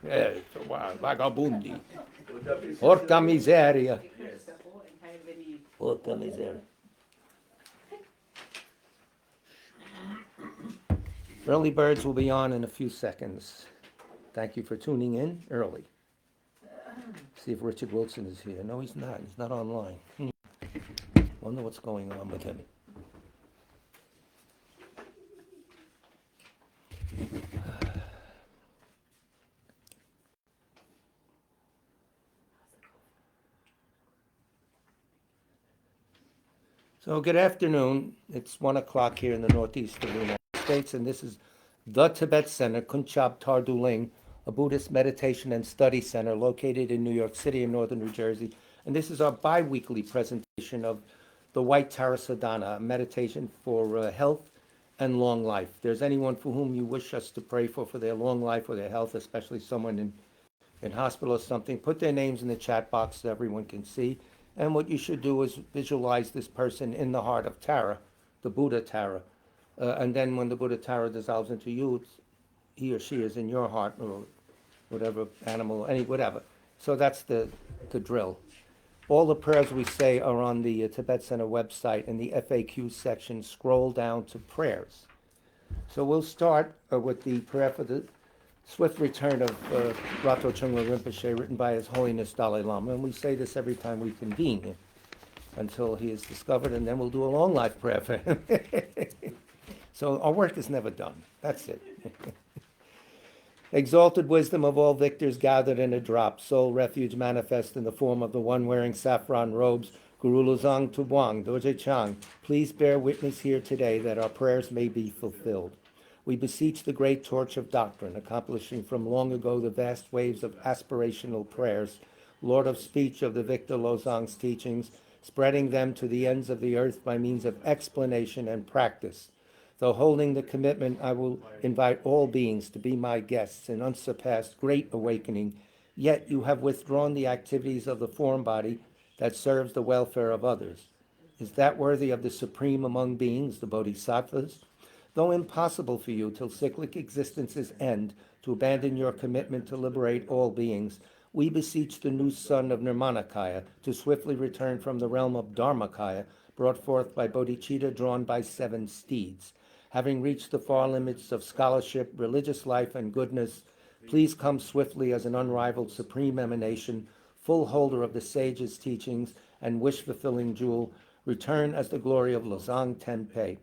Vagabundi. Porca miseria. Porca miseria. Early birds will be on in a few seconds. Thank you for tuning in early. See if Richard Wilson is here. No, he's not. He's not online. Wonder what's going on with him. So good afternoon. It's 1 o'clock here in the northeast of the United States, and this is the Tibet Center, Kunchab Tarduling, a Buddhist meditation and study center located in New York City and northern New Jersey. And this is our bi-weekly presentation of the White Tara Sadhana, a meditation for health and long life. If there's anyone for whom you wish us to pray for their long life or their health, especially someone in hospital or something, put their names in the chat box so everyone can see. And what you should do is visualize this person in the heart of Tara, the Buddha Tara. And then when the Buddha Tara dissolves into you, he or she is in your heart, or whatever animal, whatever. So that's the drill. All the prayers we say are on the Tibet Center website. In the FAQ section, scroll down to prayers. So we'll start with the prayer for the swift return of Rato Chungwa Rinpoche, written by His Holiness Dalai Lama. And we say this every time we convene until he is discovered, and then we'll do a long life prayer for him. So our work is never done. That's it. Exalted wisdom of all victors gathered in a drop, sole refuge manifest in the form of the one wearing saffron robes, Guru Luzang Tubuang, Doje Chang, please bear witness here today that our prayers may be fulfilled. We beseech the great torch of doctrine, accomplishing from long ago the vast waves of aspirational prayers, Lord of speech of the Victor Lozang's teachings, spreading them to the ends of the earth by means of explanation and practice. Though holding the commitment, I will invite all beings to be my guests in unsurpassed great awakening, yet you have withdrawn the activities of the form body that serves the welfare of others. Is that worthy of the supreme among beings, the Bodhisattvas? Though impossible for you till cyclic existences end to abandon your commitment to liberate all beings, we beseech the new son of Nirmanakaya to swiftly return from the realm of Dharmakaya, brought forth by bodhicitta drawn by 7 steeds. Having reached the far limits of scholarship, religious life, and goodness, please come swiftly as an unrivaled supreme emanation, full holder of the sage's teachings and wish-fulfilling jewel, return as the glory of Losang Tenpe.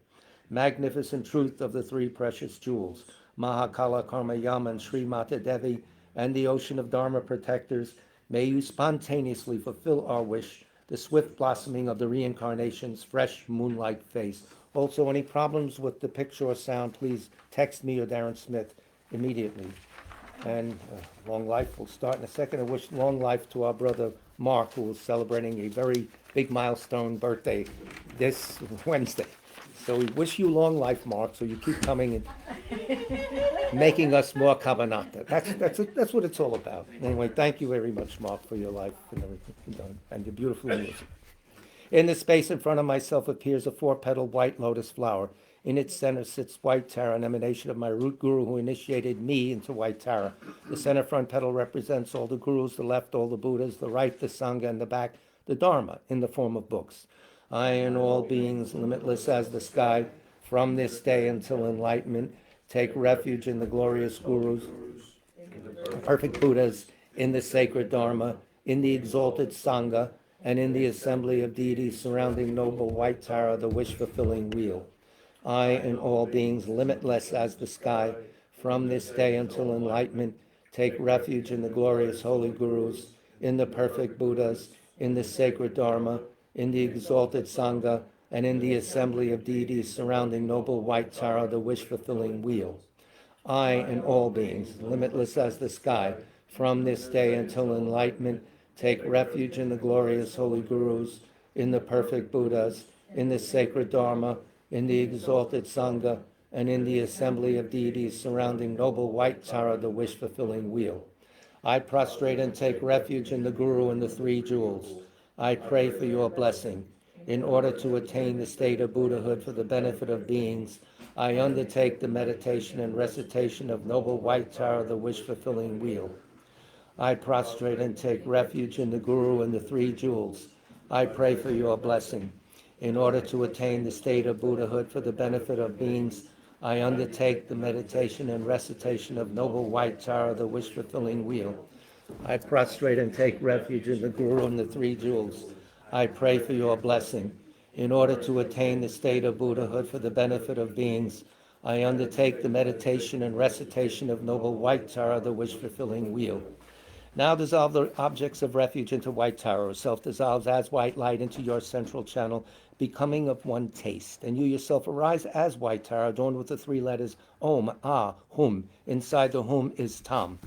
Magnificent truth of the 3 precious jewels, Mahakala, Karmayam, and Sri Mata Devi, and the ocean of Dharma protectors, may you spontaneously fulfill our wish, the swift blossoming of the reincarnation's fresh moonlight face. Also, any problems with the picture or sound, please text me or Darren Smith immediately. And long life will start in a second. I wish long life to our brother Mark, who is celebrating a very big milestone birthday this Wednesday. So we wish you long life, Mark, so you keep coming and making us more Kavanata. That's what it's all about. Anyway, thank you very much, Mark, for your life and everything you've done, and your beautiful music. In the space in front of myself appears a 4-petaled white lotus flower. In its center sits White Tara, an emanation of my root guru who initiated me into White Tara. The center front petal represents all the gurus, the left all the Buddhas, the right the Sangha, and the back the Dharma in the form of books. I and all beings, limitless as the sky, from this day until enlightenment, take refuge in the glorious gurus, perfect Buddhas, in the sacred Dharma, in the exalted Sangha, and in the assembly of deities surrounding noble White Tara, the wish-fulfilling wheel. I and all beings, limitless as the sky, from this day until enlightenment, take refuge in the glorious holy gurus, in the perfect Buddhas, in the sacred Dharma, in the exalted Sangha, and in the assembly of deities surrounding noble White Tara, the wish-fulfilling wheel. I and all beings, limitless as the sky, from this day until enlightenment, take refuge in the glorious holy gurus, in the perfect Buddhas, in the sacred Dharma, in the exalted Sangha, and in the assembly of deities surrounding noble White Tara, the wish-fulfilling wheel. I prostrate and take refuge in the Guru and the 3 jewels. I pray for your blessing. In order to attain the state of Buddhahood for the benefit of beings, I undertake the meditation and recitation of noble White Tara, the wish-fulfilling wheel. I prostrate and take refuge in the Guru and the Three Jewels. I pray for your blessing. In order to attain the state of Buddhahood for the benefit of beings, I undertake the meditation and recitation of Noble White Tara, the wish-fulfilling wheel. I prostrate and take refuge in the Guru and the Three Jewels. I pray for your blessing. In order to attain the state of Buddhahood for the benefit of beings, I undertake the meditation and recitation of Noble White Tara, the wish-fulfilling wheel. Now dissolve the objects of refuge into white Tara, or self-dissolves as white light into your central channel, becoming of one taste. And you yourself arise as white Tara, adorned with the three letters Om, Ah, Hum. Inside the Hum is Tam.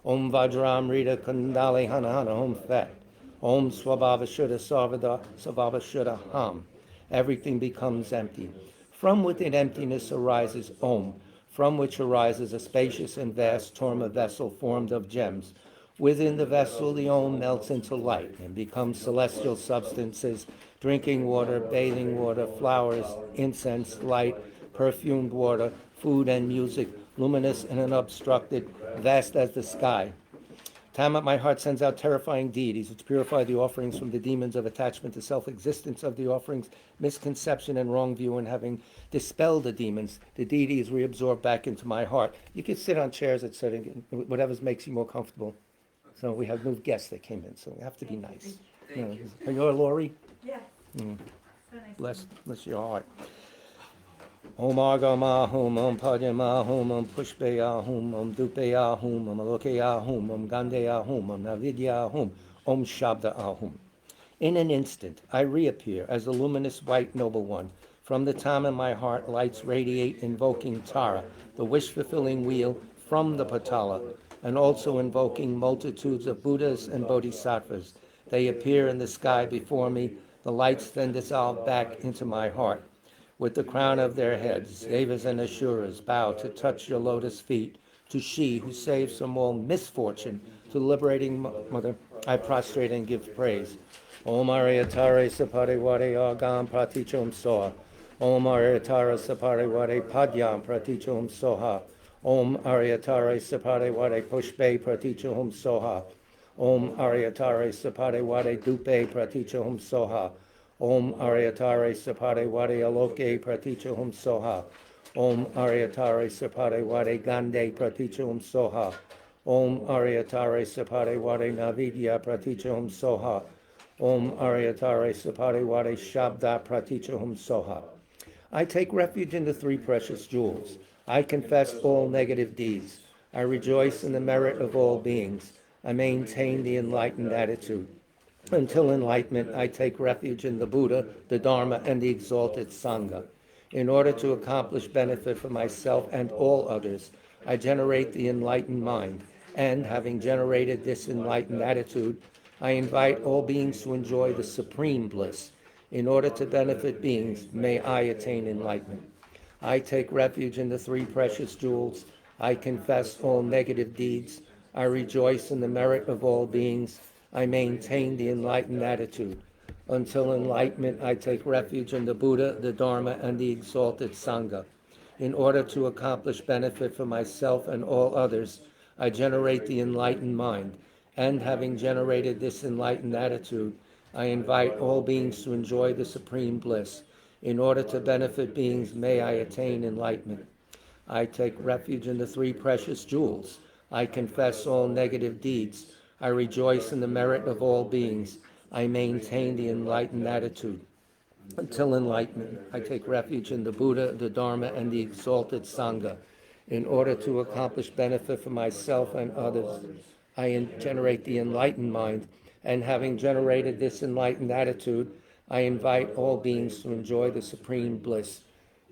Om Vajram Rita Kundali Hana Hana Om Fet. Om Swabhava Shuddha Sarvada Savava Shuddha Ham. Everything becomes empty. From within emptiness arises Om, from which arises a spacious and vast torma vessel formed of gems. Within the vessel, the Om melts into light and becomes celestial substances, drinking water, bathing water, flowers, incense, light, perfumed water, food and music, luminous and unobstructed, vast as the sky. Time my heart sends out terrifying deities which purify the offerings from the demons of attachment to self-existence of the offerings, misconception and wrong view, and having dispelled the demons, the deity is reabsorbed back into my heart. You can sit on chairs, etc., whatever makes you more comfortable. So we have new guests that came in, so we have to be nice. Thank you. Are you a Lori? Yeah. Mm. So nice. Bless your heart. Om Agama Hum, Om Padma Hum, Om Pushpeya Hum, Om Dupeya Hum, Om Alokeya Hum, Om Gandeya Hum, Om Navidya Hum, Om Shabda Ahum. In an instant, I reappear as the luminous white noble one. From the time in my heart, lights radiate, invoking Tara, the wish-fulfilling wheel, from the Patala, and also invoking multitudes of Buddhas and Bodhisattvas. They appear in the sky before me. The lights then dissolve back into my heart. With the crown of their heads, Devas and Asuras bow to touch your lotus feet. To she who saves from all misfortune, to liberating Mother, I prostrate and give praise. Om Aryatare Sapare Vade Agam Pratichom Soha. Om Aryatara Sapare Vade Padyam Pratichom Soha. Om Aryatare Sapare Vade Pushpe Pratichom Soha. Om Aryatare Sapare Vade Dupe Pratichom Soha. Om Aryatare Sapare Vade Aloke Pratichum Soha. Om Aryatare Sapare Vade Gande Pratichum Soha. Om Aryatare Sapare Vade Navidya Pratichum Soha. Om Aryatare Sapare Vade Shabda Pratichum Soha. I take refuge in the three precious jewels. I confess all negative deeds. I rejoice in the merit of all beings. I maintain the enlightened attitude. Until enlightenment, I take refuge in the Buddha, the Dharma, and the exalted Sangha. In order to accomplish benefit for myself and all others, I generate the enlightened mind, and having generated this enlightened attitude, I invite all beings to enjoy the supreme bliss. In order to benefit beings, may I attain enlightenment. I take refuge in the three precious jewels. I confess all negative deeds. I rejoice in the merit of all beings. I maintain the enlightened attitude. Until enlightenment, I take refuge in the Buddha, the Dharma, and the exalted Sangha. In order to accomplish benefit for myself and all others, I generate the enlightened mind. And having generated this enlightened attitude, I invite all beings to enjoy the supreme bliss. In order to benefit beings, may I attain enlightenment. I take refuge in the three precious jewels. I confess all negative deeds. I rejoice in the merit of all beings. I maintain the enlightened attitude. Until enlightenment, I take refuge in the Buddha, the Dharma, and the exalted Sangha. In order to accomplish benefit for myself and others, I generate the enlightened mind, and having generated this enlightened attitude, I invite all beings to enjoy the supreme bliss.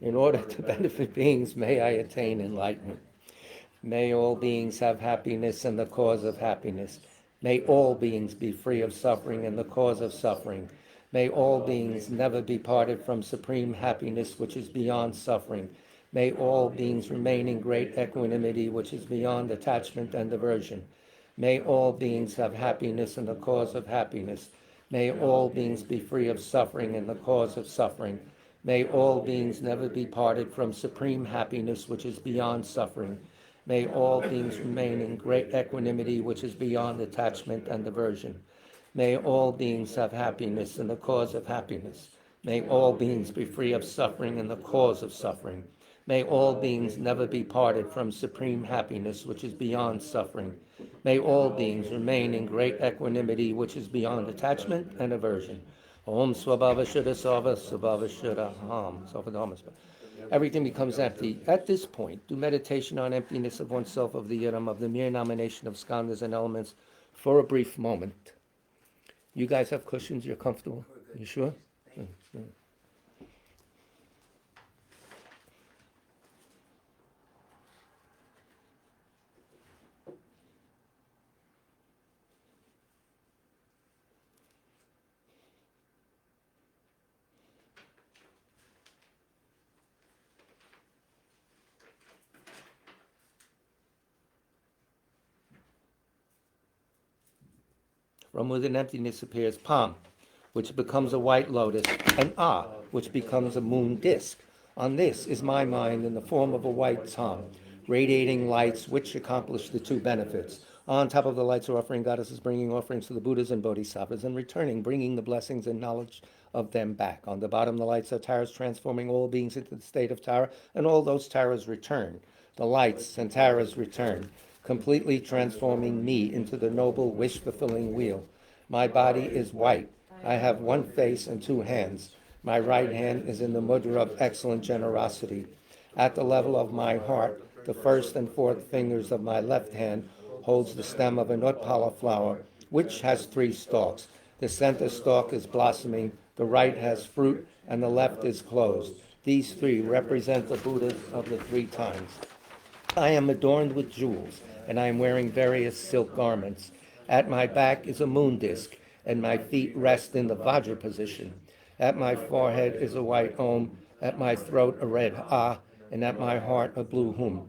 In order to benefit beings, may I attain enlightenment. May all beings have happiness and the cause of happiness. May all beings be free of suffering and the cause of suffering. May all beings never be parted from supreme happiness, which is beyond suffering. May all beings remain in great equanimity, which is beyond attachment and aversion. May all beings have happiness and the cause of happiness. May all beings be free of suffering and the cause of suffering. May all beings never be parted from supreme happiness, which is beyond suffering. May all beings remain in great equanimity, which is beyond attachment and aversion. May all beings have happiness and the cause of happiness. May all beings be free of suffering and the cause of suffering. May all beings never be parted from supreme happiness, which is beyond suffering. May all beings remain in great equanimity, which is beyond attachment and aversion. Om Swabhava Shuddha Sava Swabhava Shuddha Ham. Everything becomes empty. At this point, do meditation on emptiness of oneself, of the yidam, of the mere nomination of skandhas and elements for a brief moment. You guys have cushions? You're comfortable? You sure? From within emptiness appears Pam, which becomes a white lotus, and Ah, which becomes a moon disk. On this is my mind in the form of a white Tam, radiating lights which accomplish the two benefits. On top of the lights are offering goddesses, bringing offerings to the Buddhas and Bodhisattvas, and returning, bringing the blessings and knowledge of them back. On the bottom, the lights are Taras, transforming all beings into the state of Tara, and all those Taras return. The lights and Taras return, completely transforming me into the noble, wish-fulfilling wheel. My body is white. I have one face and two hands. My right hand is in the mudra of excellent generosity. At the level of my heart, the first and fourth fingers of my left hand holds the stem of an utpala flower, which has 3 stalks. The center stalk is blossoming, the right has fruit, and the left is closed. These 3 represent the Buddhas of the 3 times. I am adorned with jewels, and I am wearing various silk garments. At my back is a moon disk, and my feet rest in the Vajra position. At my forehead is a white Om, at my throat a red Ah, and at my heart a blue Hum.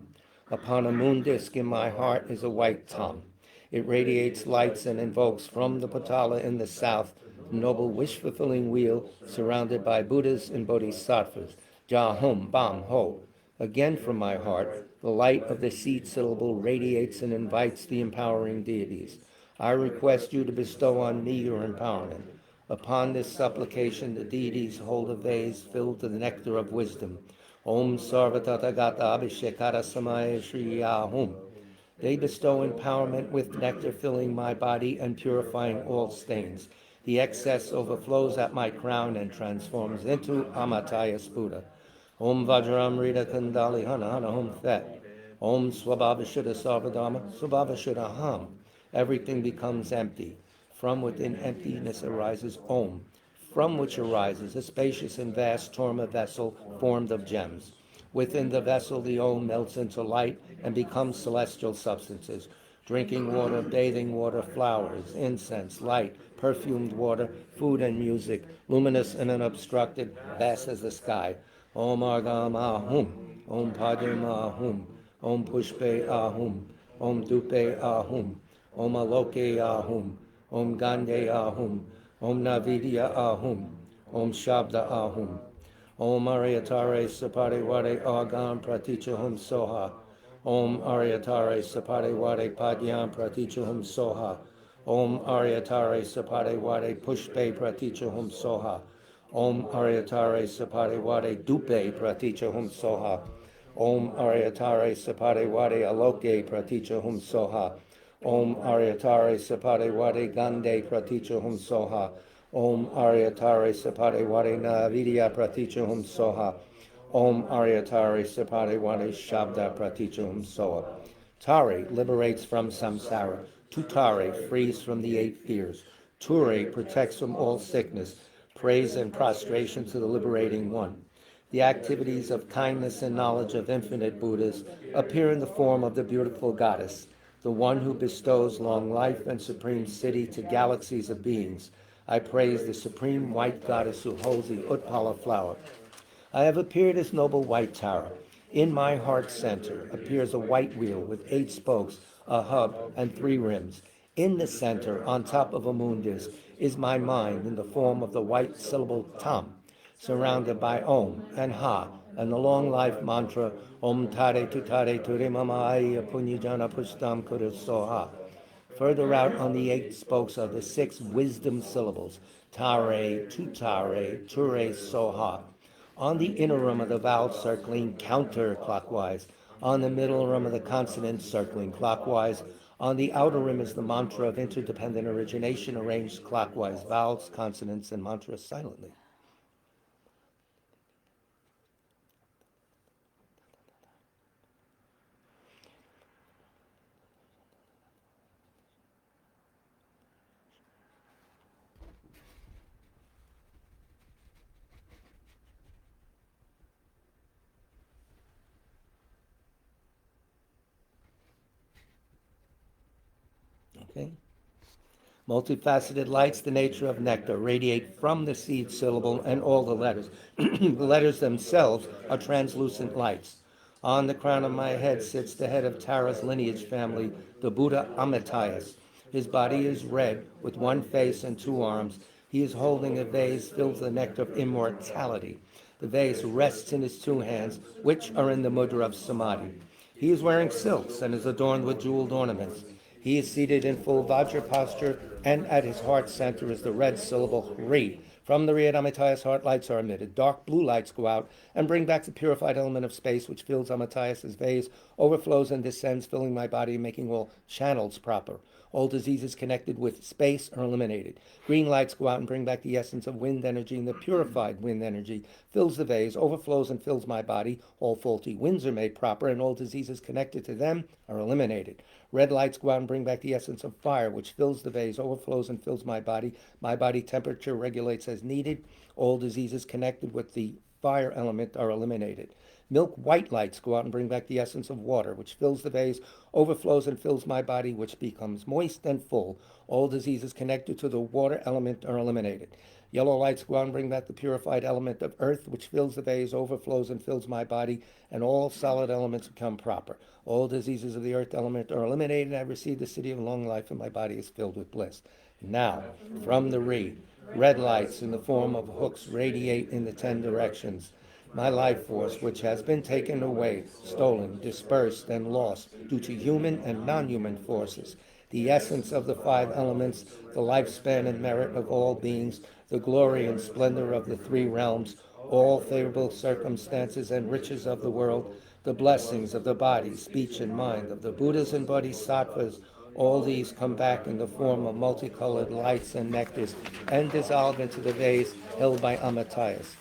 Upon a moon disk in my heart is a white Tam. It radiates lights and invokes from the Patala in the south the noble wish-fulfilling wheel surrounded by Buddhas and Bodhisattvas. Ja Hum Bam Ho. Again from my heart, the light of the seed syllable radiates and invites the empowering deities. I request you to bestow on me your empowerment. Upon this supplication, the deities hold a vase filled to the nectar of wisdom. Om Sarvatathagata Abhishekara Samaya Shri Yahum. They bestow empowerment with nectar filling my body and purifying all stains. The excess overflows at my crown and transforms into Amataya Sputa. Om Vajramrita Kandali Hana Hana Hum Thet. Om Swabhava Shuddha Sarvadharma Swabhava Shuddha Ham. Everything becomes empty. From within emptiness arises Om, from which arises a spacious and vast torma vessel formed of gems. Within the vessel the Om melts into light and becomes celestial substances. Drinking water, bathing water, flowers, incense, light, perfumed water, food and music, luminous and unobstructed, vast as the sky. Om Argam Ahum, Om Padim Ahum, Om Pushpe Ahum, Om Dupe Ahum, Om Aloke Ahum, Om Gande Ahum, Om Navidya Ahum, Om Shabda Ahum, Om Aryatare Sapade Wade Agam Pratichahum Soha, Om Aryatare Sapade Wade Padyam Pratichahum Soha, Om Aryatare Sapade Wade Pushpe Pratichahum Soha, Om Aryatare Sapade Wade Dupe Pratichahum Soha, Om Aryatare Sapade Wade Aloke Pratichahum Soha, Om Aryatare Sapade Wade Gande Pratichahum Soha, Om Aryatare Sapade Wade Navidya Pratichahum Soha, Om Aryatare Sapade Wade Shabda Pratichahum Soha. Tare liberates from samsara. Tutare frees from the 8 fears. Ture protects from all sickness. Praise and prostration to the liberating one. The activities of kindness and knowledge of infinite Buddhas appear in the form of the beautiful goddess, the one who bestows long life and supreme siddhi to galaxies of beings. I praise the supreme white goddess who holds the Utpala flower. I have appeared as noble white Tara. In my heart center appears a white wheel with 8 spokes, a hub, and 3 rims. In the center, on top of a moon disk, is my mind in the form of the white syllable Tam, surrounded by Om and Ha, and the long life mantra Om Tare Tutare Ture Mama Aya Punyajana Pushtam Kura Soha. Further out on the 8 spokes are the 6 wisdom syllables Tare, Tutare, Ture Soha. On the inner rim of the vowel circling counterclockwise. On the middle rim of the consonant circling clockwise. On the outer rim is the mantra of interdependent origination arranged clockwise, vowels, consonants, and mantras silently. Okay. Multifaceted lights, the nature of nectar, radiate from the seed syllable and all the letters. The letters themselves are translucent lights. On the crown of my head sits the head of Tara's lineage family, the Buddha Amitayus. His body is red, with one face and 2 arms. He is holding a vase filled with the nectar of immortality. The vase rests in his 2 hands, which are in the mudra of samadhi. He is wearing silks and is adorned with jeweled ornaments. He is seated in full Vajra posture, and at his heart center is the red syllable Hri. From the Riyad Amitayus, heart lights are emitted. Dark blue lights go out and bring back the purified element of space, which fills Amitayus' vase, overflows and descends, filling my body, making all channels proper. All diseases connected with space are eliminated. Green lights go out and bring back the essence of wind energy, and the purified wind energy fills the vase, overflows and fills my body. All faulty winds are made proper, and all diseases connected to them are eliminated. Red lights go out and bring back the essence of fire, which fills the vase, overflows and fills my body. My body temperature regulates as needed. All diseases connected with the fire element are eliminated. Milk white lights go out and bring back the essence of water, which fills the vase, overflows and fills my body, which becomes moist and full. All diseases connected to the water element are eliminated. Yellow lights go out and bring back the purified element of earth, which fills the vase, overflows and fills my body, and all solid elements become proper. All diseases of the earth element are eliminated, and I receive the city of long life, and my body is filled with bliss. Now, from the reed, red lights in the form of hooks radiate in the 10 directions. My life force, which has been taken away, stolen, dispersed, and lost due to human and non-human forces, the essence of the 5 elements, the lifespan and merit of all beings, the glory and splendor of the 3 realms, all favorable circumstances and riches of the world, the blessings of the body, speech, and mind, of the Buddhas and Bodhisattvas, all these come back in the form of multicolored lights and nectars and dissolve into the vase held by Amitayus.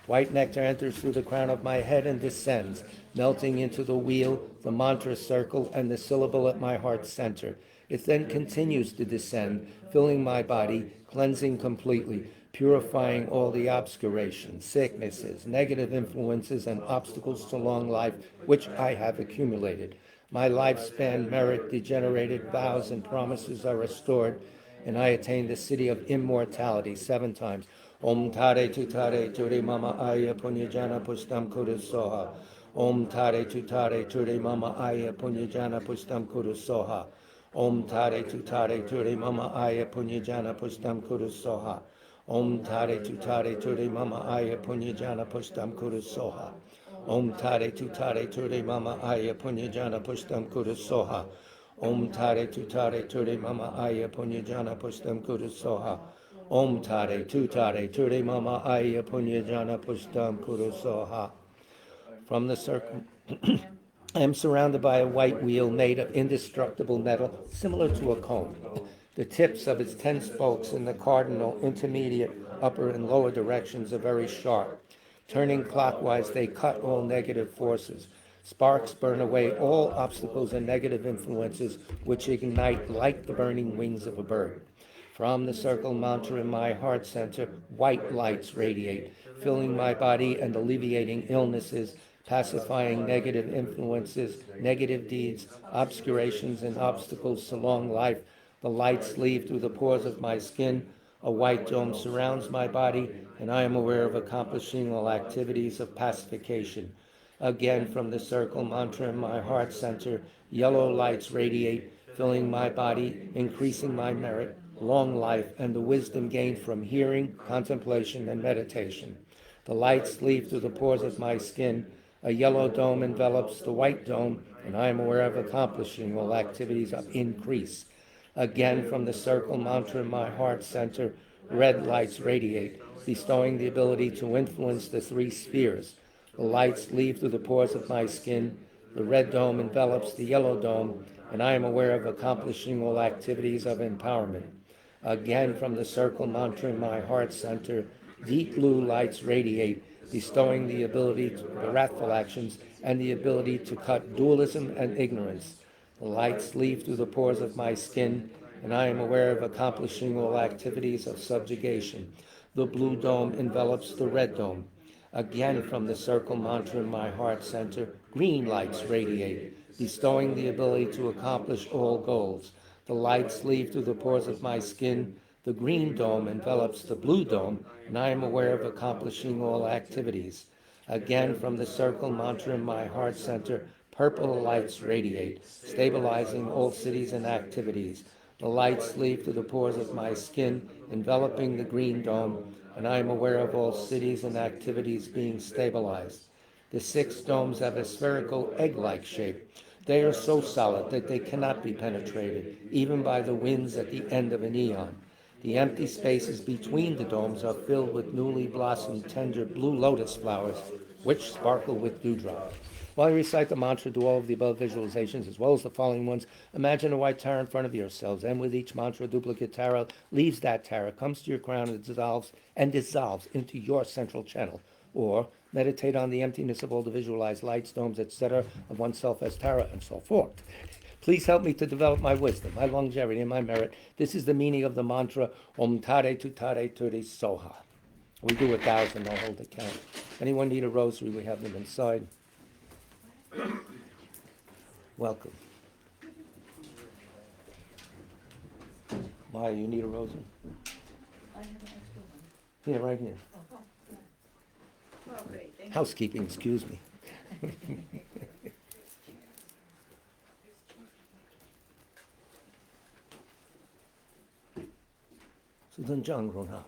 White nectar enters through the crown of my head and descends, melting into the wheel, the mantra circle, and the syllable at my heart center. It then continues to descend, filling my body, cleansing completely, purifying all the obscurations, sicknesses, negative influences, and obstacles to long life which I have accumulated. My lifespan, merit, degenerated vows, and promises are restored, and I attain the city of immortality 7 times. Om Tare Tutare Ture Mama Aya Punyajana Pushtam Kuru Soha. Om Tare Tutare Ture Mama Aya Punyajana Pushtam Kuru Soha. Om Tare Tutare Ture Mama Aya Punyajana Pushtam Kuru Soha. Om Tare Tutare Ture Mama Aya Punyajana Pushtam Kuru Soha. Om Tare Tutare Ture Mama Aya Punyajana Pushtam Kuru Soha. Om Tare Tutare Ture Mama Aya Punyajana Pushtam Kuru Soha. Om Tare Tutare Ture Mama Aya Punyajana Pushtam Kuru Soha. From the circle, I am surrounded by a white wheel made of indestructible metal, similar to a comb. The tips of its 10 spokes in the cardinal, intermediate, upper, and lower directions are very sharp. Turning clockwise, they cut all negative forces. Sparks burn away all obstacles and negative influences, which ignite like the burning wings of a bird. From the circle mantra in my heart center, white lights radiate, filling my body and alleviating illnesses, pacifying negative influences, negative deeds, obscurations, and obstacles to long life. The lights leave through the pores of my skin. A white dome surrounds my body, and I am aware of accomplishing all activities of pacification. Again, from the circle mantra in my heart center, yellow lights radiate, filling my body, increasing my merit, long life, and the wisdom gained from hearing, contemplation, and meditation. The lights leave through the pores of my skin. A yellow dome envelops the white dome, and I am aware of accomplishing all activities of increase. Again, from the circle mantra in my heart center, red lights radiate, bestowing the ability to influence the three spheres. The lights leave through the pores of my skin. The red dome envelops the yellow dome, and I am aware of accomplishing all activities of empowerment. Again, from the circle mantra in my heart center, deep blue lights radiate, bestowing the ability to wrathful actions and the ability to cut dualism and ignorance. The lights leave through the pores of my skin, and I am aware of accomplishing all activities of subjugation. The blue dome envelops the red dome. Again, from the circle mantra in my heart center, green lights radiate, bestowing the ability to accomplish all goals. The lights leave through the pores of my skin. The green dome envelops the blue dome, and I am aware of accomplishing all activities. Again, from the circle mantra in my heart center, purple lights radiate, stabilizing all cities and activities. The lights leave through the pores of my skin, enveloping the green dome, and I am aware of all cities and activities being stabilized. The six domes have a spherical egg-like shape. They are so solid that they cannot be penetrated, even by the winds at the end of an eon. The empty spaces between the domes are filled with newly blossomed tender blue lotus flowers, which sparkle with dewdrops. While you recite the mantra, do all of the above visualizations as well as the following ones. Imagine a white tara in front of yourselves, and with each mantra, a duplicate tara leaves that tara, comes to your crown, and dissolves into your central channel. Or meditate on the emptiness of all the visualized lights, domes, etc., of oneself as tara, and so forth. Please help me to develop my wisdom, my longevity, and my merit. This is the meaning of the mantra, Om Tare Tutare Turi Soha. We do 1,000, I'll hold the count. Anyone need a rosary? We have them inside. Welcome. Maya, you need a rosary? I have an extra one. Here, right here. Oh, great, thank you. Housekeeping, excuse me. 수든 장로나.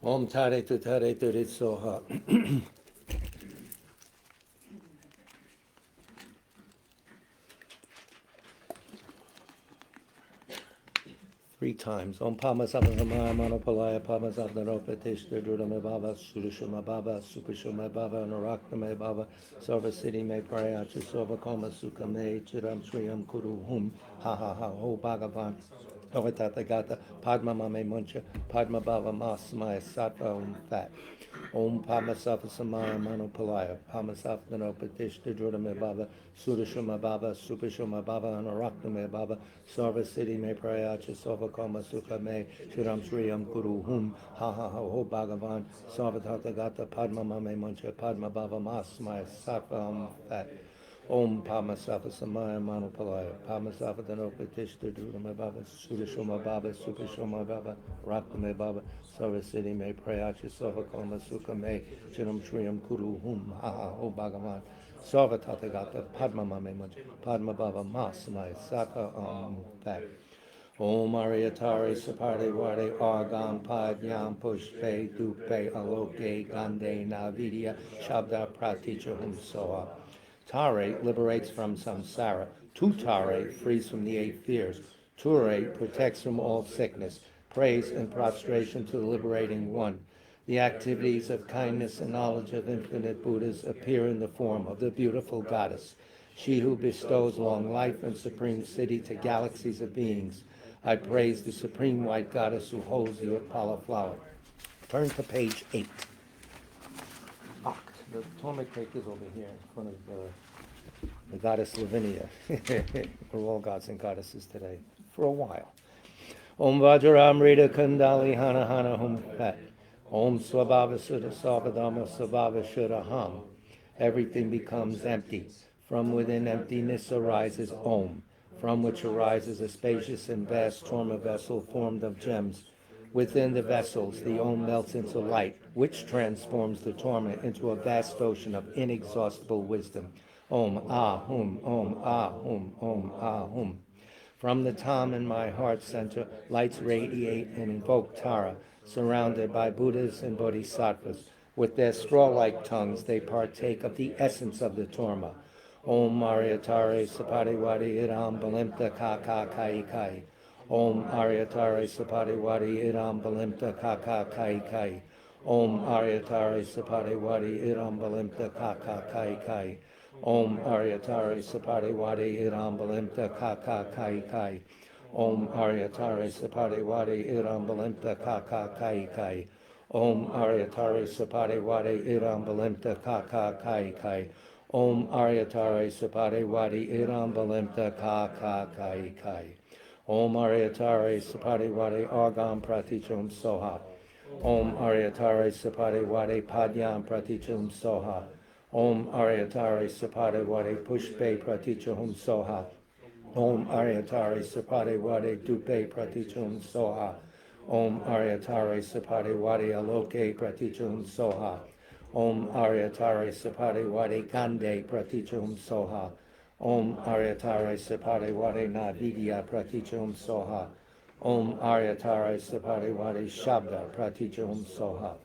Om Tare Turit Soha. 3 times. Om Pama Sabasamaya Manopalaya Pama Sabdaropa Tishta Drudame Baba Sudashuma Baba Supashuma Baba Narakname Baba Sarva Siddhi Me Prayacha Sarva Koma Sukha Me Chiram Sriyam Kuru Hum Ha Ha Ha Ho Bhagavan Avatata Gata Padma Mame Muncha Padma Baba Masmaya Sattva Om Fat Om Pama Safa Samaya Manopalaya Pama Sapdano Patishta Drudame Baba Sudashuma Baba Supashuma Baba Narakname Baba Sarva Siddhi Me Prayacha Sarva Koma Sukha Me Shiram Sriyam Kuru Hum Ha Ha Ha Ho Bhagavan Sarvatata Gata Padma Mame Muncha Padma Baba Masmaya Sattva Om Fat Om Pama Safa Samaya Manopalaya Pama Safa Danopa Tishta Drudama Baba Sudashoma Baba Supashoma Baba Rakame Baba Sarva Siddhi Me Prayacha Sarva Koma Sukha Me Chiram Shriyam Kuru Hum Ha Ha Ho Bhagavan Sarva Tathagata Padma Mame Muncha Padma Baba Masmaya Sattva Om Fat Om Ariatari Sapari Vare Argam Padnyam Pushpe Dupe Aloke Gande Navidya Shabda Praticha Hum Soa. Tare liberates from samsara. Tutare frees from the 8 fears. Ture protects from all sickness. Praise and prostration to the liberating one. The activities of kindness and knowledge of infinite Buddhas appear in the form of the beautiful goddess, she who bestows long life and supreme siddhi to galaxies of beings. I praise the supreme white goddess who holds the Utpala flower. Turn to page 8. The Torma crate is over here in front of the goddess Lavinia. We're all gods and goddesses today, for a while. Om Vajramrita Kundali Hana Hana Hum Pet. Om Swabhava Sudha Savadama Sabhava Shudaham. Everything becomes empty. From within emptiness arises Om, from which arises a spacious and vast Torma vessel formed of gems. Within the vessels, the Om melts into light, which transforms the Torma into a vast ocean of inexhaustible wisdom. Om Ah Hum, Om Ah Hum, Om Ah Hum. From the Tam in my heart center, lights radiate and invoke Tara, surrounded by Buddhas and Bodhisattvas. With their straw-like tongues, they partake of the essence of the Torma. Om Aryatare Sapadiwadi Idam Balimta Kaka Kai Kai. Om Aryatare Sapadiwadi Idam Balimta Kaka Kai Kai. Om Aryatare Sapadiwadi Idam Balimta Kaka Kai Kai. Om Aryatare Sapadiwadi Idam Balimta Kaka Kai Kai. Om Aryatare Sapadiwadi Idam Balimta Kaka Kai Kai. Om Aryatare Sapadiwadi Idam Balimta Kaka Kai Kai. Om Aryatare Sapadiwadi Idam Balimta Kaka Kai Kai. Om Aryatare Sapadiwadi Argam Pratichum Soha. Om Aryatare Sapadiwadi Padyam Pratichum Soha. Om Aryatare Sapadiwadi Pushpe Pratichum Soha. Om Aryatare Sapadiwadi Dupe Pratichum Soha. Om Aryatare Sapadiwadi Aloke Pratichum Soha. Om Aryatare Sapadiwadi Gande Pratichum Soha. Om Aryatare Sapadiwadi Navidya Pratichum Soha. Om Aryatare Sapadiwadi Shabda Pratichum Soha.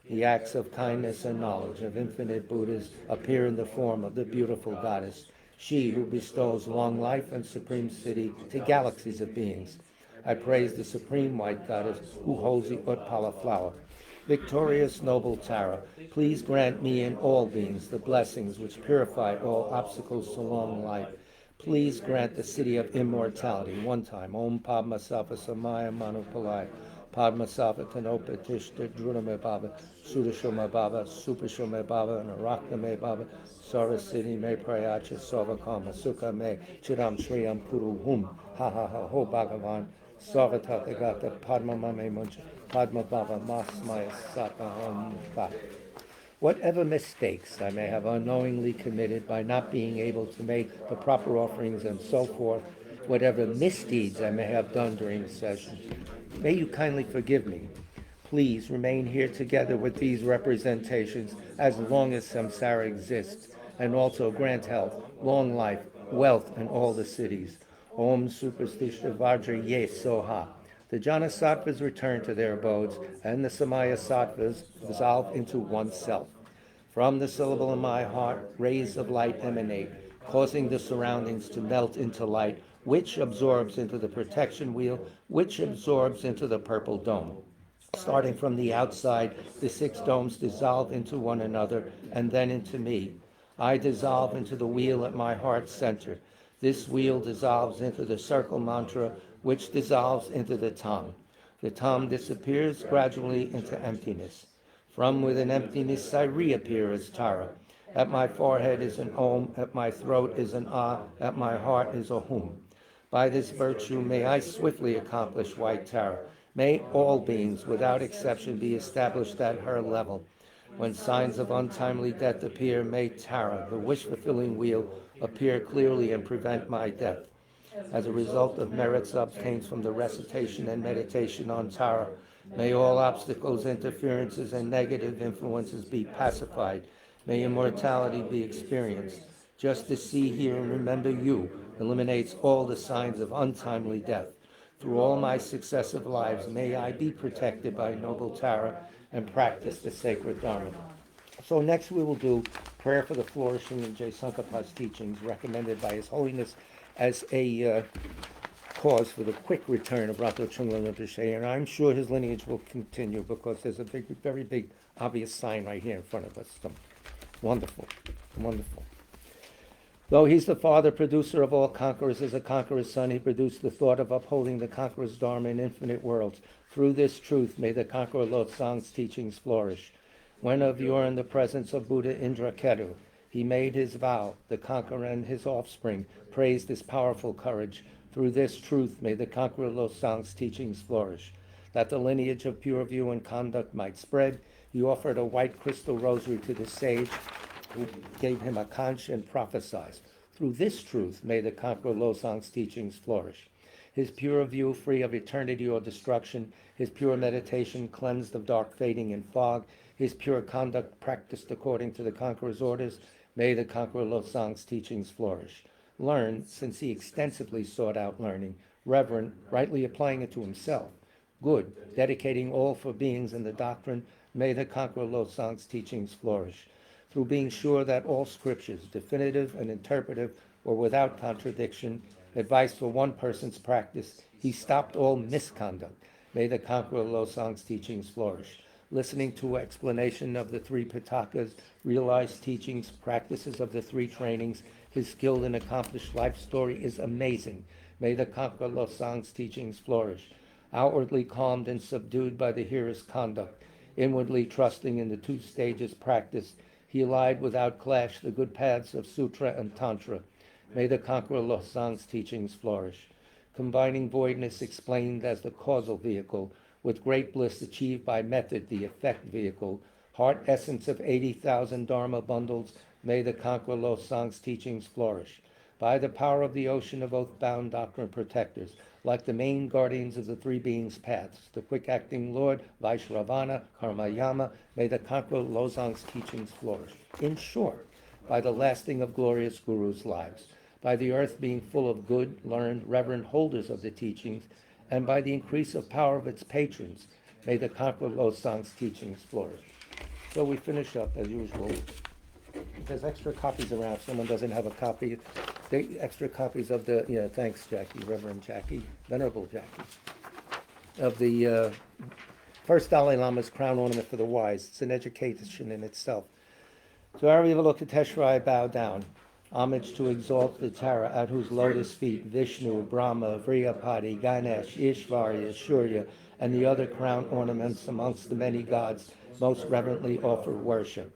The acts of kindness and knowledge of infinite Buddhas appear in the form of the beautiful goddess, she who bestows long life and supreme siddhi to galaxies of beings. I praise the supreme white goddess who holds the Utpala flower. Victorious noble Tara, please grant me and all beings the blessings which purify all obstacles to long life. Please grant the city of immortality. One time. Om Padma Safa Samaya Manupalaya. Padma Safa Tanopa Tishta Druname Baba. Sudashoma Baba. Supashoma Baba. Narakname Baba. Sarasini Me Prayacha Sarvakama Sukha Me. Chiram Shriyam Kuru Hum. Ha Ha Ha Ho Bhagavan. Sarvatathagata Padma Mame Muncha. Padma Baba Masmaya Sata Om Fa. Whatever mistakes I may have unknowingly committed by not being able to make the proper offerings and so forth, whatever misdeeds I may have done during the session, may you kindly forgive me. Please remain here together with these representations as long as samsara exists, and also grant health, long life, wealth in all the cities. Om Superstishta Vajra Ye Soha. The jhana sattvas return to their abodes, and the samaya sattvas dissolve into oneself. From the syllable in my heart, rays of light emanate, causing the surroundings to melt into light, which absorbs into the protection wheel, which absorbs into the purple dome. Starting from the outside, the 6 domes dissolve into one another and then into me. I dissolve into the wheel at my heart's center. This wheel dissolves into the circle mantra, which dissolves into the Tam. The Tam disappears gradually into emptiness. From within emptiness I reappear as Tara. At my forehead is an Om, at my throat is an Ah, at my heart is a Hum. By this virtue may I swiftly accomplish white Tara. May all beings, without exception, be established at her level. When signs of untimely death appear, may Tara, the wish-fulfilling wheel, appear clearly and prevent my death. As a result of merits obtained from the recitation and meditation on Tara, may all obstacles, interferences, and negative influences be pacified. May immortality be experienced. Just to see, hear, and remember you eliminates all the signs of untimely death. Through all my successive lives, may I be protected by noble Tara and practice the sacred Dharma. So next we will do prayer for the flourishing of Jay Sankapa's teachings, recommended by His Holiness as a cause for the quick return of Rato Chungla Rinpoche, and I'm sure his lineage will continue because there's a very big, obvious sign right here in front of us. So, wonderful, wonderful. Though he's the father, producer of all conquerors, as a conqueror's son, he produced the thought of upholding the conqueror's dharma in infinite worlds. Through this truth, may the conqueror Losang's teachings flourish. When of yore in the presence of Buddha Indraketu, he made his vow, the conqueror and his offspring praised his powerful courage. Through this truth, may the conqueror Losang's teachings flourish. That the lineage of pure view and conduct might spread, he offered a white crystal rosary to the sage, who gave him a conch and prophesied. Through this truth, may the conqueror Losang's teachings flourish. His pure view, free of eternity or destruction, his pure meditation, cleansed of dark fading and fog, his pure conduct, practiced according to the conqueror's orders, may the conqueror Losang's teachings flourish. Learn, since he extensively sought out learning. Reverent, rightly applying it to himself. Good, dedicating all for beings in the doctrine, may the conqueror Losang's teachings flourish. Through being sure that all scriptures, definitive and interpretive, were without contradiction, advice for one person's practice, he stopped all misconduct. May the conqueror Losang's teachings flourish. Listening to explanation of the 3 Pitakas, realized teachings, practices of the 3 trainings, his skilled and accomplished life story is amazing. May the conqueror Losang's teachings flourish. Outwardly calmed and subdued by the hearer's conduct, inwardly trusting in the 2 stages practice, he allied without clash the good paths of Sutra and Tantra. May the conqueror Losang's teachings flourish. Combining voidness explained as the causal vehicle, with great bliss achieved by method, the effect vehicle, heart essence of 80,000 Dharma bundles, may the conqueror Losang's teachings flourish. By the power of the ocean of oath-bound doctrine protectors, like the main guardians of the 3 beings' paths, the quick-acting Lord, Vaishravana, Karmayama, may the conqueror Losang's teachings flourish. In short, by the lasting of glorious gurus' lives, by the earth being full of good, learned, reverent holders of the teachings, and by the increase of power of its patrons, may the conqueror Losang's teachings flourish. So we finish up, as usual. There's extra copies around. If someone doesn't have a copy, the extra copies of the, thanks, Jackie, Reverend Jackie, Venerable Jackie, of the first Dalai Lama's crown ornament for the wise. It's an education in itself. To Avalokiteshvara I bow down. Homage to exalt the Tara, at whose lotus feet Vishnu, Brahma, Vriyapati, Ganesh, Ishvarya, Surya, and the other crown ornaments amongst the many gods most reverently offer worship.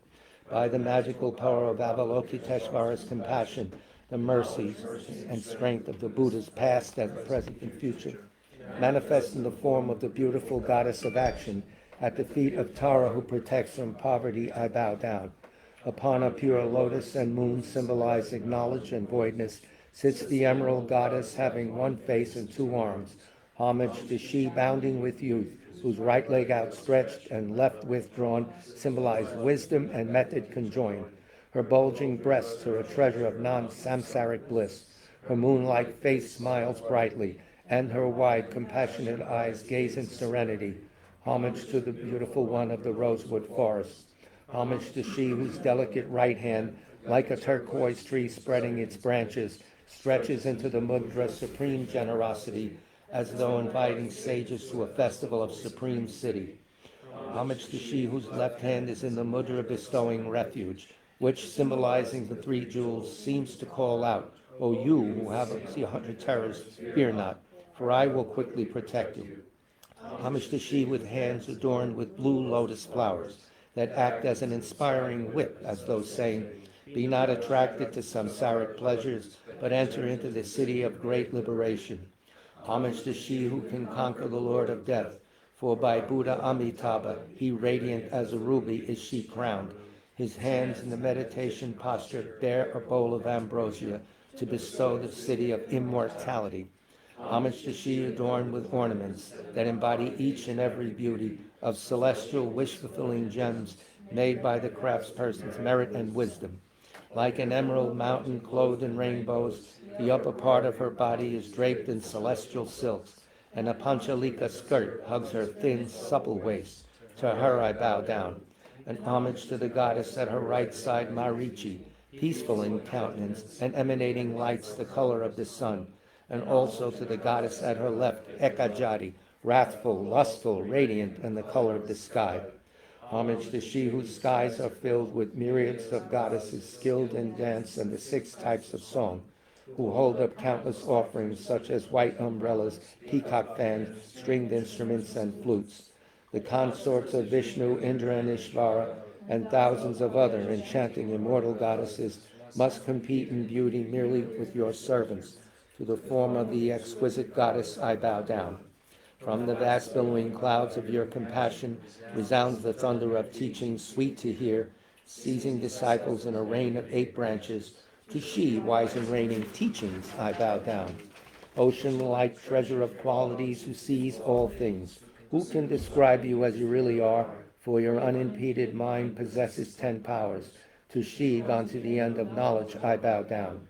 By the magical power of Avalokiteshvara's compassion, the mercies and strength of the Buddhas past and present and future, manifest in the form of the beautiful goddess of action, at the feet of Tara who protects from poverty I bow down. Upon a pure lotus and moon symbolizing knowledge and voidness sits the emerald goddess having 1 face and 2 arms. Homage to she bounding with youth, whose right leg outstretched and left withdrawn symbolize wisdom and method conjoined. Her bulging breasts are a treasure of non-samsaric bliss. Her moon-like face smiles brightly, and her wide, compassionate eyes gaze in serenity. Homage to the beautiful one of the rosewood forest. Homage to she whose delicate right hand, like a turquoise tree spreading its branches, stretches into the mudra's supreme generosity, as though inviting sages to a festival of supreme city. Homage to she whose left hand is in the mudra bestowing refuge, which, symbolizing the three jewels, seems to call out, O you who have 100 terrors, fear not, for I will quickly protect you. Homage to she with hands adorned with blue lotus flowers that act as an inspiring whip, as though saying, be not attracted to samsaric pleasures, but enter into the city of great liberation. Homage to she who can conquer the Lord of Death, for by Buddha Amitabha, he radiant as a ruby is she crowned. His hands in the meditation posture bear a bowl of ambrosia to bestow the city of immortality. Homage to she adorned with ornaments that embody each and every beauty of celestial wish-fulfilling gems made by the craftsperson's merit and wisdom. Like an emerald mountain clothed in rainbows, the upper part of her body is draped in celestial silks, and a panchalika skirt hugs her thin, supple waist. To her I bow down. An homage to the goddess at her right side, Marichi, peaceful in countenance and emanating lights the color of the sun, and also to the goddess at her left, Ekajati, wrathful, lustful, radiant, and the color of the sky. Homage to she whose skies are filled with myriads of goddesses skilled in dance and the 6 types of song, who hold up countless offerings such as white umbrellas, peacock fans, stringed instruments, and flutes. The consorts of Vishnu, Indra, and Ishvara, and thousands of other enchanting immortal goddesses must compete in beauty merely with your servants. To the form of the exquisite goddess I bow down. From the vast billowing clouds of your compassion resounds the thunder of teaching sweet to hear, seizing disciples in a rain of 8 branches. To she, wise and reigning teachings, I bow down. Ocean-like treasure of qualities who sees all things. Who can describe you as you really are? For your unimpeded mind possesses 10 powers. To she, gone to the end of knowledge, I bow down.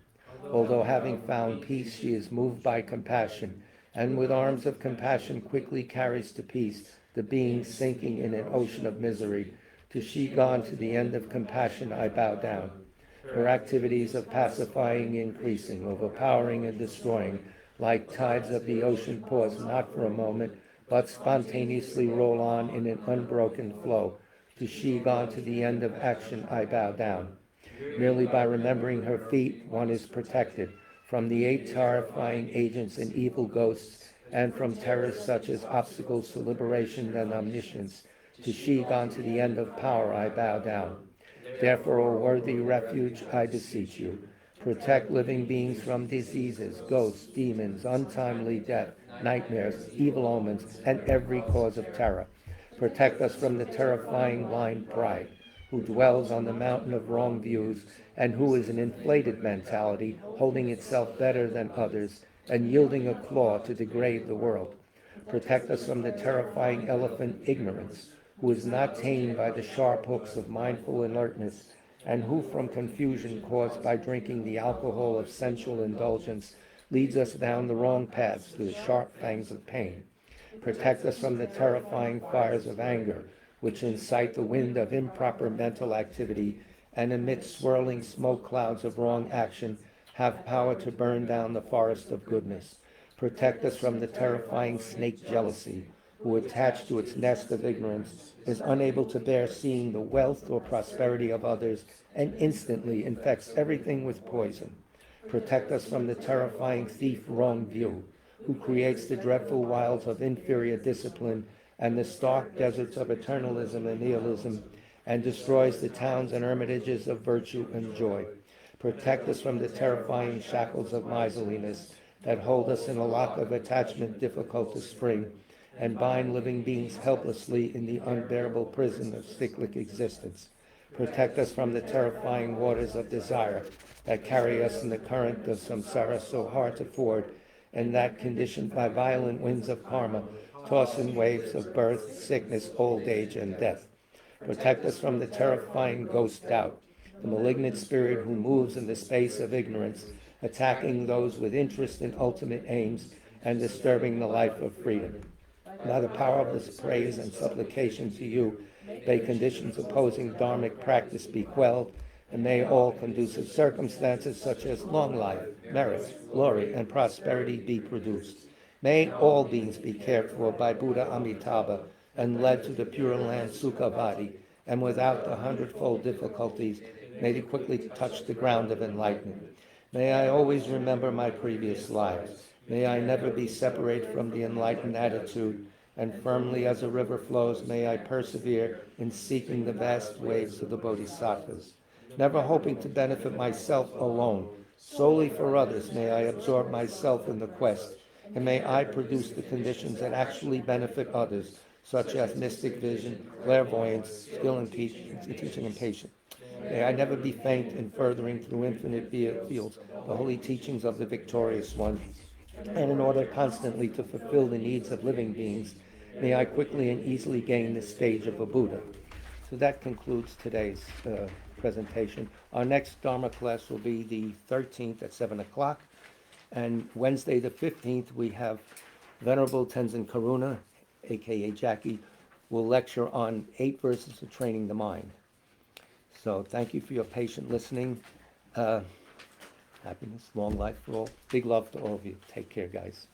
Although having found peace, she is moved by compassion, and with arms of compassion quickly carries to peace the being sinking in an ocean of misery. To she gone to the end of compassion, I bow down. Her activities of pacifying increasing, overpowering and destroying, like tides of the ocean pause not for a moment, but spontaneously roll on in an unbroken flow. To she gone to the end of action, I bow down. Merely by remembering her feet, one is protected from the 8 terrifying agents and evil ghosts, and from terrors such as obstacles to liberation and omniscience. To she gone to the end of power, I bow down. Therefore, O worthy refuge, I beseech you, protect living beings from diseases, ghosts, demons, untimely death, nightmares, evil omens, and every cause of terror. Protect us from the terrifying blind pride, who dwells on the mountain of wrong views, and who is an inflated mentality, holding itself better than others, and yielding a claw to degrade the world. Protect us from the terrifying elephant ignorance, who is not tamed by the sharp hooks of mindful alertness, and who from confusion caused by drinking the alcohol of sensual indulgence leads us down the wrong paths to the sharp fangs of pain. Protect us from the terrifying fires of anger, which incite the wind of improper mental activity and amidst swirling smoke clouds of wrong action have power to burn down the forest of goodness. Protect us from the terrifying snake jealousy, who attached to its nest of ignorance is unable to bear seeing the wealth or prosperity of others and instantly infects everything with poison. Protect us from the terrifying thief wrong view, who creates the dreadful wilds of inferior discipline and the stark deserts of eternalism and nihilism, and destroys the towns and hermitages of virtue and joy. Protect us from the terrifying shackles of miserliness that hold us in a lock of attachment difficult to spring, and bind living beings helplessly in the unbearable prison of cyclic existence. Protect us from the terrifying waters of desire that carry us in the current of samsara so hard to ford, and that, conditioned by violent winds of karma, toss in waves of birth, sickness, old age, and death. Protect us from the terrifying ghost doubt, the malignant spirit who moves in the space of ignorance, attacking those with interest in ultimate aims, and disturbing the life of freedom. By the power of this praise and supplication to you, may conditions opposing dharmic practice be quelled, and may all conducive circumstances such as long life, merit, glory, and prosperity be produced. May all beings be cared for by Buddha Amitabha and led to the Pure Land Sukhavati, and without the hundredfold difficulties, may they quickly touch the ground of enlightenment. May I always remember my previous lives. May I never be separated from the enlightened attitude, and firmly as a river flows, may I persevere in seeking the vast waves of the Bodhisattvas. Never hoping to benefit myself alone, solely for others, may I absorb myself in the quest, and may I produce the conditions that actually benefit others, such as mystic vision, clairvoyance, skill in teaching, and patience. May I never be faint in furthering through infinite fields the holy teachings of the Victorious One, and in order constantly to fulfill the needs of living beings, may I quickly and easily gain the stage of a Buddha. So that concludes today's presentation. Our next Dharma class will be the 13th at 7 o'clock, and Wednesday the 15th we have Venerable Tenzin Karuna, aka Jackie, will lecture on 8 verses of training the mind. So thank you for your patient listening. Happiness, long life for all. Big love to all of you. Take care, guys.